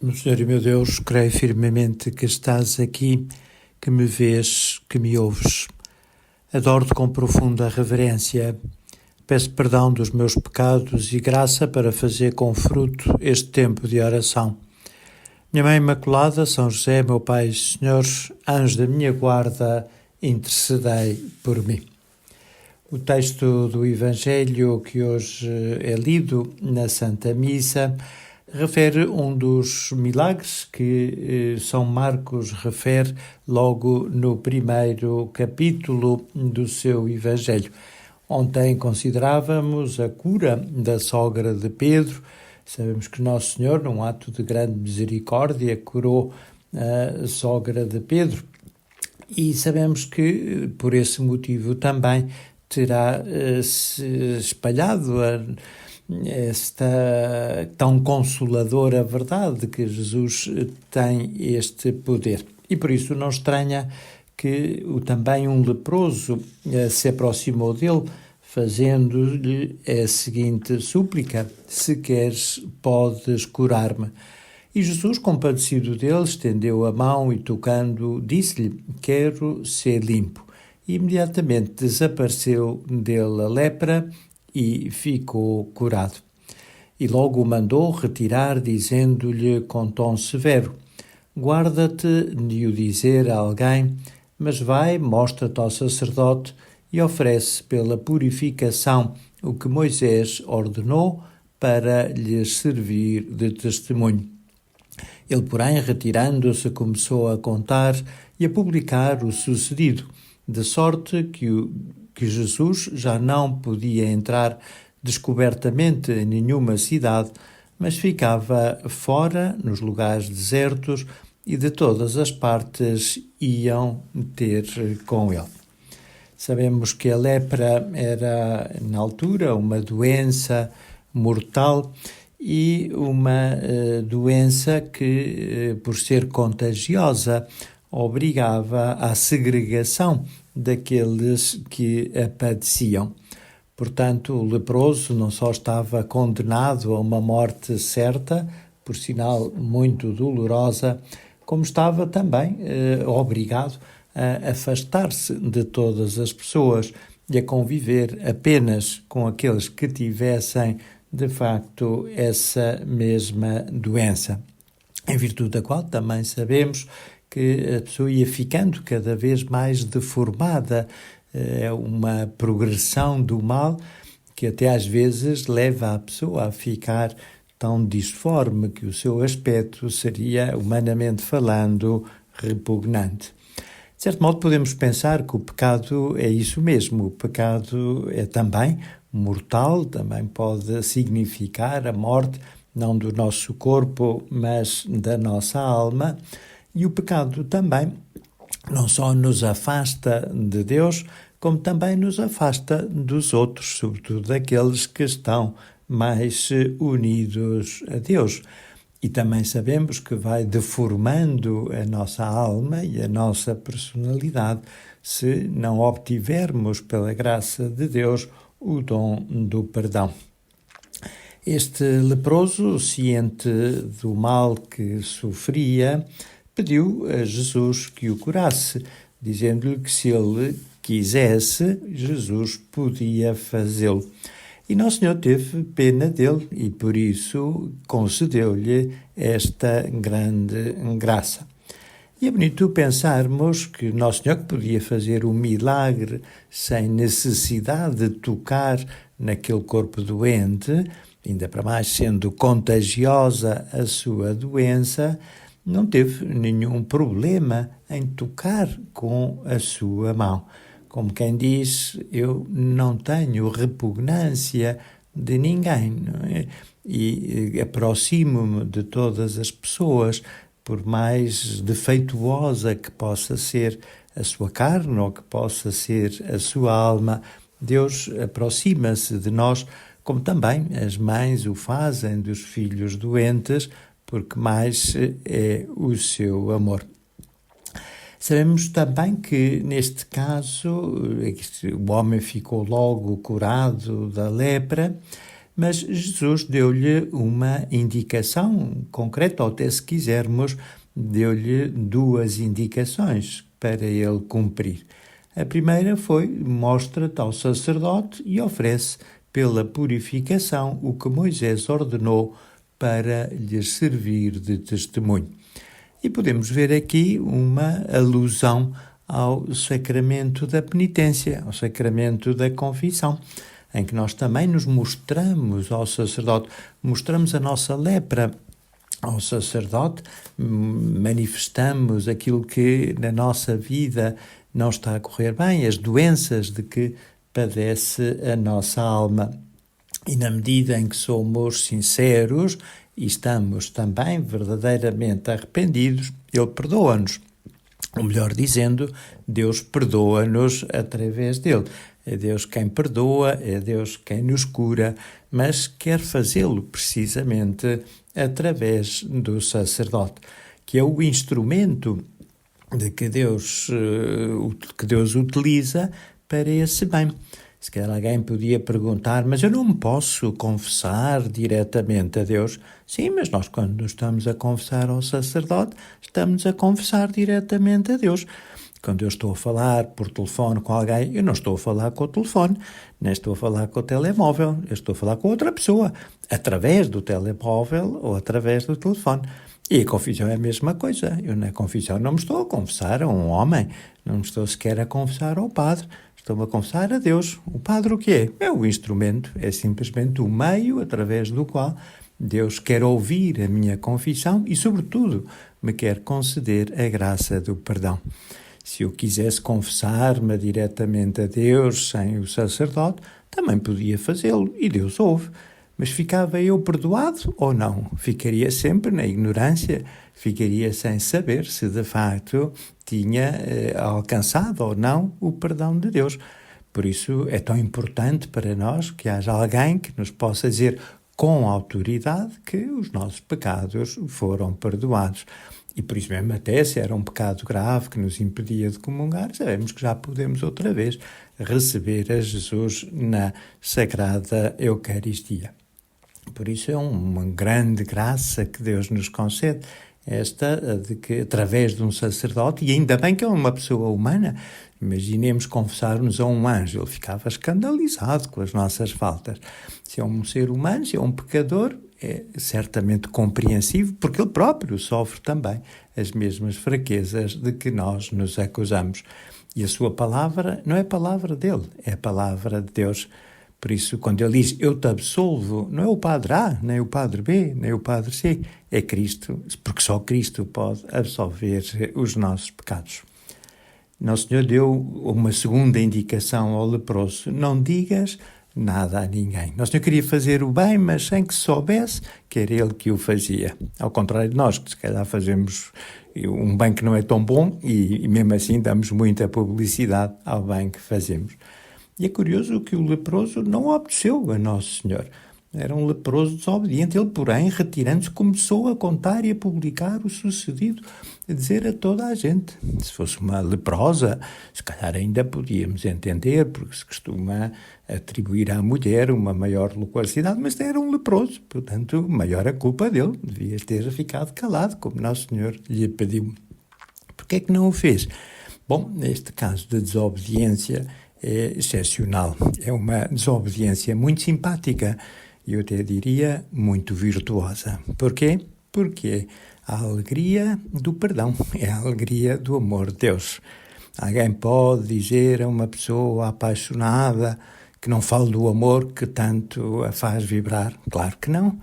Meu Senhor e meu Deus, creio firmemente que estás aqui, que me vês, que me ouves. Adoro-te com profunda reverência. Peço perdão dos meus pecados e graça para fazer com fruto este tempo de oração. Minha Mãe Imaculada, São José, meu Pai e Senhor, anjos da minha guarda, intercedei por mim. O texto do Evangelho que hoje é lido na Santa Missa refere um dos milagres que São Marcos refere logo no primeiro capítulo do seu Evangelho. Ontem considerávamos a cura da sogra de Pedro. Sabemos que Nosso Senhor, num ato de grande misericórdia, curou a sogra de Pedro. E sabemos que, por esse motivo, também terá se espalhado esta tão consoladora verdade que Jesus tem este poder. E por isso não estranha que também um leproso se aproximou dele, fazendo-lhe a seguinte súplica: se queres, podes curar-me. E Jesus, compadecido dele, estendeu a mão e, tocando, disse-lhe: quero ser limpo. E imediatamente desapareceu dele a lepra e ficou curado. E logo o mandou retirar, dizendo-lhe com tom severo: guarda-te de o dizer a alguém, mas vai, mostra-te ao sacerdote e oferece pela purificação o que Moisés ordenou para lhes servir de testemunho. Ele, porém, retirando-se, começou a contar e a publicar o sucedido, de sorte que Jesus já não podia entrar descobertamente em nenhuma cidade, mas ficava fora, nos lugares desertos, e de todas as partes iam ter com ele. Sabemos que a lepra era, na altura, uma doença mortal e uma doença que, por ser contagiosa, obrigava à segregação daqueles que a padeciam. Portanto, o leproso não só estava condenado a uma morte certa, por sinal muito dolorosa, como estava também obrigado a afastar-se de todas as pessoas e a conviver apenas com aqueles que tivessem, de facto, essa mesma doença, em virtude da qual também sabemos que a pessoa ia ficando cada vez mais deformada. É uma progressão do mal que até às vezes leva a pessoa a ficar tão disforme que o seu aspecto seria, humanamente falando, repugnante. De certo modo, podemos pensar que o pecado é isso mesmo. O pecado é também mortal, também pode significar a morte, não do nosso corpo, mas da nossa alma. E o pecado também não só nos afasta de Deus, como também nos afasta dos outros, sobretudo daqueles que estão mais unidos a Deus. E também sabemos que vai deformando a nossa alma e a nossa personalidade se não obtivermos, pela graça de Deus, o dom do perdão. Este leproso, ciente do mal que sofria, pediu a Jesus que o curasse, dizendo-lhe que se ele quisesse, Jesus podia fazê-lo. E Nosso Senhor teve pena dele e, por isso, concedeu-lhe esta grande graça. E é bonito pensarmos que Nosso Senhor podia fazer um milagre sem necessidade de tocar naquele corpo doente, ainda para mais sendo contagiosa a sua doença, não teve nenhum problema em tocar com a sua mão. Como quem diz, eu não tenho repugnância de ninguém, não é? E aproximo-me de todas as pessoas, por mais defeituosa que possa ser a sua carne ou que possa ser a sua alma. Deus aproxima-se de nós, como também as mães o fazem dos filhos doentes, porque mais é o seu amor. Sabemos também que, neste caso, o homem ficou logo curado da lepra, Mas Jesus deu-lhe uma indicação concreta, ou até se quisermos, deu-lhe duas indicações para ele cumprir. A primeira foi: mostra-te ao sacerdote e oferece pela purificação o que Moisés ordenou para lhes servir de testemunho. E podemos ver aqui uma alusão ao sacramento da penitência, ao sacramento da confissão, em que nós também nos mostramos ao sacerdote, mostramos a nossa lepra ao sacerdote, manifestamos aquilo que na nossa vida não está a correr bem, as doenças de que padece a nossa alma. E na medida em que somos sinceros e estamos também verdadeiramente arrependidos, Ele perdoa-nos. Ou melhor dizendo, Deus perdoa-nos através dele. É Deus quem perdoa, é Deus quem nos cura, mas quer fazê-lo precisamente através do sacerdote, que é o instrumento que Deus utiliza para esse bem. Se calhar alguém podia perguntar: mas eu não me posso confessar diretamente a Deus? Sim, mas nós, quando estamos a confessar ao sacerdote, estamos a confessar diretamente a Deus. Quando eu estou a falar por telefone com alguém, eu não estou a falar com o telefone, nem estou a falar com o telemóvel, eu estou a falar com outra pessoa, através do telemóvel ou através do telefone. E a confissão é a mesma coisa. Eu na confissão não me estou a confessar a um homem, não me estou sequer a confessar ao padre, estou a confessar a Deus. O padre o que é? É o instrumento, é simplesmente o meio através do qual Deus quer ouvir a minha confissão e, sobretudo, me quer conceder a graça do perdão. Se eu quisesse confessar-me diretamente a Deus sem o sacerdote, também podia fazê-lo e Deus ouve. Mas ficava eu perdoado ou não? Ficaria sempre na ignorância, ficaria sem saber se de facto tinha alcançado ou não o perdão de Deus. Por isso é tão importante para nós que haja alguém que nos possa dizer com autoridade que os nossos pecados foram perdoados. E por isso mesmo, até se era um pecado grave que nos impedia de comungar, sabemos que já podemos outra vez receber a Jesus na Sagrada Eucaristia. Por isso é uma grande graça que Deus nos concede, esta de que através de um sacerdote, e ainda bem que é uma pessoa humana, imaginemos confessar-nos a um anjo, ele ficava escandalizado com as nossas faltas. Se é um ser humano, se é um pecador, é certamente compreensivo, porque ele próprio sofre também as mesmas fraquezas de que nós nos acusamos. E a sua palavra não é a palavra dele, é a palavra de Deus. Por isso, quando ele diz, eu te absolvo, não é o Padre A, nem o Padre B, nem o Padre C, é Cristo, porque só Cristo pode absolver os nossos pecados. Nosso Senhor deu uma segunda indicação ao leproso: não digas nada a ninguém. Nosso Senhor queria fazer o bem, mas sem que soubesse que era Ele que o fazia. Ao contrário de nós, que se calhar fazemos um bem que não é tão bom e mesmo assim damos muita publicidade ao bem que fazemos. E é curioso que o leproso não obedeceu a Nosso Senhor. Era um leproso desobediente. Ele, porém, retirando-se, começou a contar e a publicar o sucedido, a dizer a toda a gente. Se fosse uma leprosa, se calhar ainda podíamos entender, porque se costuma atribuir à mulher uma maior loquacidade, mas era um leproso, portanto, maior a culpa dele. Devia ter ficado calado, como Nosso Senhor lhe pediu. Porquê é que não o fez? Bom, neste caso de desobediência é excepcional. É uma desobediência muito simpática, eu até diria muito virtuosa. Porquê? Porque é a alegria do perdão, é a alegria do amor de Deus. Alguém pode dizer a uma pessoa apaixonada que não fale do amor que tanto a faz vibrar? Claro que não.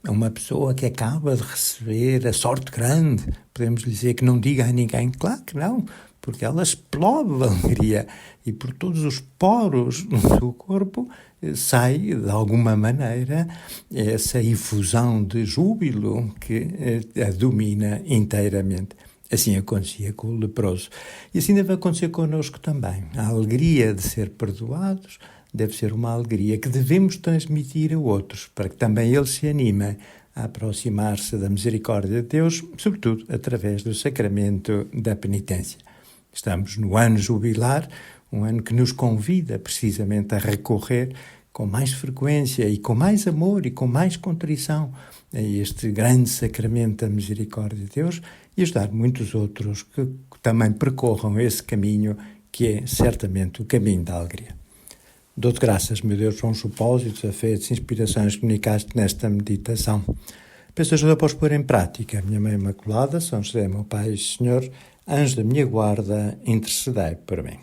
Uma pessoa que acaba de receber a sorte grande, podemos dizer que não diga a ninguém? Claro que não, porque ela explode de alegria e por todos os poros do seu corpo sai, de alguma maneira, essa efusão de júbilo que a domina inteiramente. Assim acontecia com o leproso. E assim deve acontecer connosco também. A alegria de ser perdoados deve ser uma alegria que devemos transmitir a outros, para que também eles se animem a aproximar-se da misericórdia de Deus, sobretudo através do sacramento da penitência. Estamos no ano jubilar, um ano que nos convida precisamente a recorrer com mais frequência e com mais amor e com mais contrição a este grande sacramento da misericórdia de Deus e ajudar muitos outros que também percorram esse caminho que é certamente o caminho da alegria. Dou-te graças, meu Deus, pelos propósitos, afetos e inspirações que comunicaste nesta meditação. Peço ajuda para os pôr em prática. Minha Mãe Imaculada, São José, meu Pai e Senhor, anjo da minha guarda, intercedei por mim.